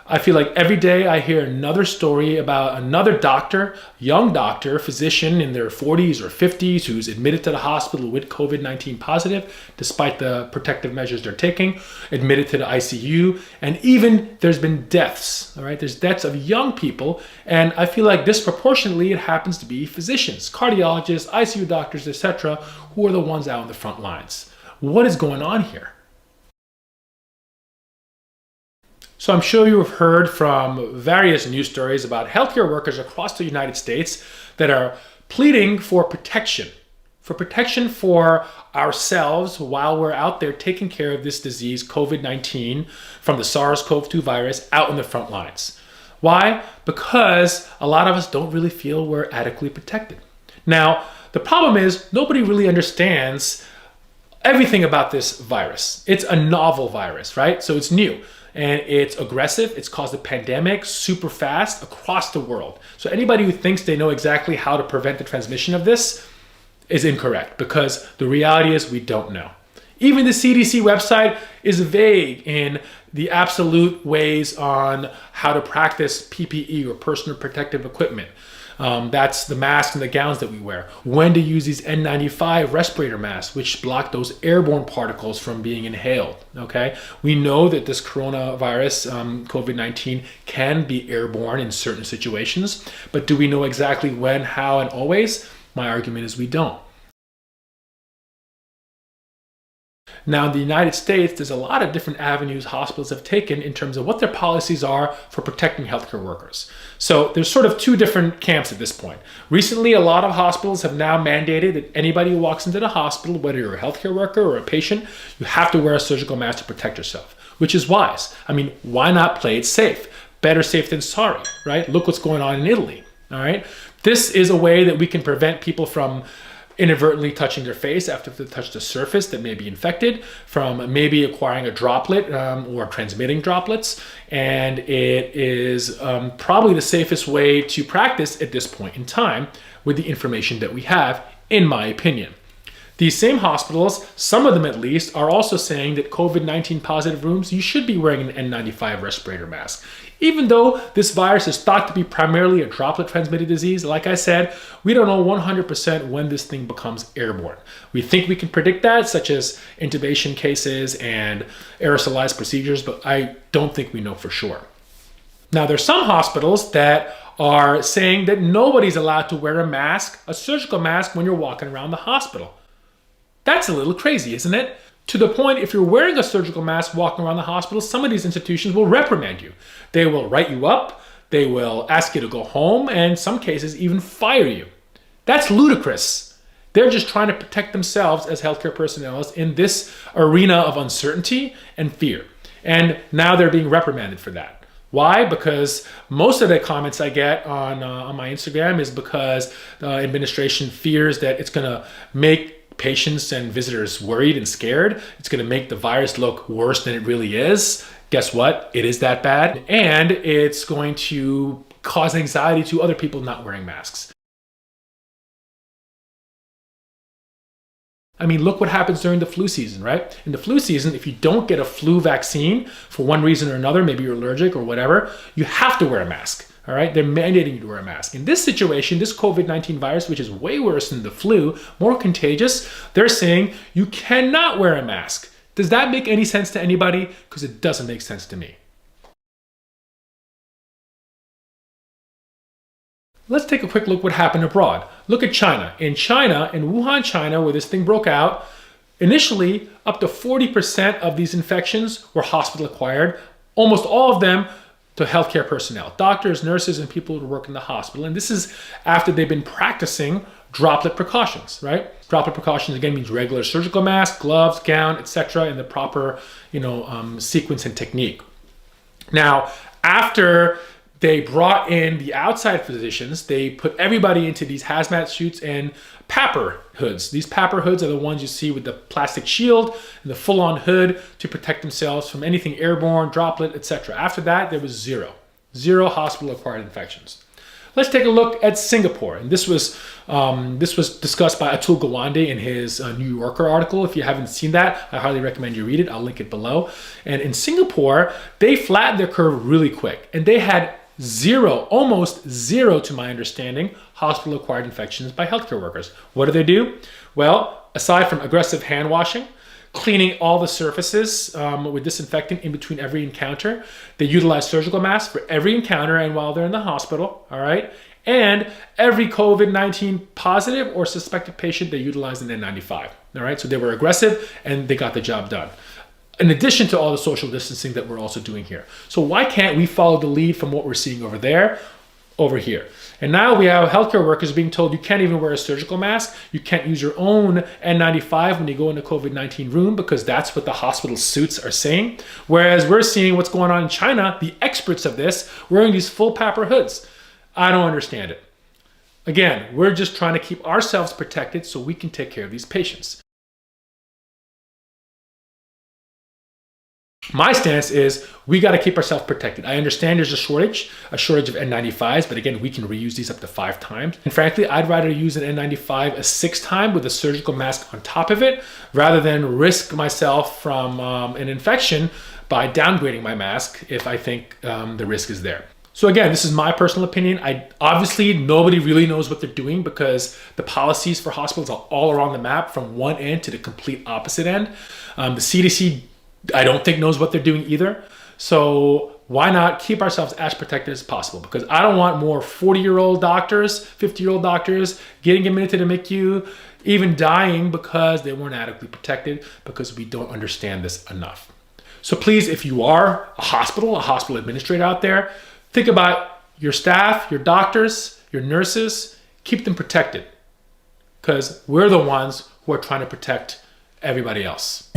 I feel like every day I hear another story about another doctor, young doctor, physician in their 40s or 50s who's admitted to the hospital with COVID-19 positive, despite the protective measures they're taking, admitted to the ICU, and even there's been deaths, all right? There's deaths of young people, and I feel like disproportionately it happens to be physicians, cardiologists, ICU doctors, etc., who are the ones out on the front lines. What is going on here? So I'm sure you have heard from various news stories about healthcare workers across the United States that are pleading for protection for ourselves while we're out there taking care of this disease, COVID-19, from the SARS-CoV-2 virus out on the front lines. Why? Because a lot of us don't really feel we're adequately protected. Now, the problem is nobody really understands everything about this virus. It's a novel virus, right? So it's new. And it's aggressive. It's caused a pandemic super fast across the world. So anybody who thinks they know exactly how to prevent the transmission of this is incorrect, because the reality is we don't know. Even the CDC website is vague in the absolute ways on how to practice PPE or personal protective equipment. That's the masks and the gowns that we wear. When to use these N95 respirator masks, which block those airborne particles from being inhaled, okay? We know that this coronavirus, COVID-19, can be airborne in certain situations, but do we know exactly when, how, and always? My argument is we don't. Now, in the United States, there's a lot of different avenues hospitals have taken in terms of what their policies are for protecting healthcare workers. So there's sort of two different camps at this point. Recently, a lot of hospitals have now mandated that anybody who walks into the hospital, whether you're a healthcare worker or a patient, you have to wear a surgical mask to protect yourself, which is wise. I mean, why not play it safe? Better safe than sorry, right? Look what's going on in Italy, all right? This is a way that we can prevent people from inadvertently touching their face after they touch the surface that may be infected, from maybe acquiring a droplet or transmitting droplets. And it is probably the safest way to practice at this point in time with the information that we have, in my opinion. These same hospitals, some of them at least, are also saying that COVID-19 positive rooms, you should be wearing an N95 respirator mask. Even though this virus is thought to be primarily a droplet transmitted disease, like I said, we don't know 100% when this thing becomes airborne. We think we can predict that, such as intubation cases and aerosolized procedures, but I don't think we know for sure. Now, there's some hospitals that are saying that nobody's allowed to wear a mask, a surgical mask, when you're walking around the hospital. That's a little crazy, isn't it? To the point, if you're wearing a surgical mask walking around the hospital, some of these institutions will reprimand you. They will write you up, they will ask you to go home, and in some cases even fire you. That's ludicrous. They're just trying to protect themselves as healthcare personnel in this arena of uncertainty and fear. And now they're being reprimanded for that. Why? Because most of the comments I get on my Instagram is because the administration fears that it's going to make patients and visitors worried and scared. It's going to make the virus look worse than it really is. Guess what? It is that bad. And it's going to cause anxiety to other people not wearing masks. I mean, look what happens during the flu season, right? In the flu season, if you don't get a flu vaccine for one reason or another, maybe you're allergic or whatever, you have to wear a mask. All right, they're mandating you to wear a mask. In this situation, this COVID-19 virus, which is way worse than the flu, more contagious, they're saying you cannot wear a mask. Does that make any sense to anybody? Because it doesn't make sense to me. Let's take a quick look what happened abroad. Look at China. In China, in Wuhan, China, where this thing broke out, initially up to 40% of these infections were hospital acquired, almost all of them to healthcare personnel, doctors, nurses, and people who work in the hospital. And this is after they've been practicing droplet precautions, right? Droplet precautions, again, means regular surgical mask, gloves, gown, etc., in the proper, sequence and technique. Now, after they brought in the outside physicians, they put everybody into these hazmat suits and PAPR hoods. These PAPR hoods are the ones you see with the plastic shield and the full-on hood to protect themselves from anything airborne, droplet, etc. After that, there was zero hospital-acquired infections. Let's take a look at Singapore. And this was discussed by Atul Gawande in his New Yorker article. If you haven't seen that, I highly recommend you read it. I'll link it below. And in Singapore, they flattened their curve really quick. And they had zero, almost zero to my understanding, hospital-acquired infections by healthcare workers. What do they do? Well, aside from aggressive hand washing, cleaning all the surfaces with disinfectant in between every encounter, they utilize surgical masks for every encounter and while they're in the hospital, all right? And every COVID-19 positive or suspected patient, they utilized an N95, all right? So they were aggressive and they got the job done, in addition to all the social distancing that we're also doing here. So why can't we follow the lead from what we're seeing over there, over here? And now we have healthcare workers being told you can't even wear a surgical mask. You can't use your own N95 when you go in a COVID-19 room because that's what the hospital suits are saying. Whereas we're seeing what's going on in China, the experts of this, wearing these full papper hoods. I don't understand it. Again, we're just trying to keep ourselves protected so we can take care of these patients. My stance is we got to keep ourselves protected. I understand there's a shortage of N95s, but again, we can reuse these up to 5 times. And frankly, I'd rather use an N95 a 6th time with a surgical mask on top of it, rather than risk myself from an infection by downgrading my mask if I think the risk is there. So again, this is my personal opinion. Obviously, nobody really knows what they're doing because the policies for hospitals are all around the map from one end to the complete opposite end. The CDC, I don't think, knows what they're doing either. So why not keep ourselves as protected as possible? Because I don't want more 40-year-old doctors, 50-year-old doctors getting admitted to the MICU, even dying because they weren't adequately protected because we don't understand this enough. So please, if you are a hospital administrator out there, think about your staff, your doctors, your nurses, keep them protected because we're the ones who are trying to protect everybody else.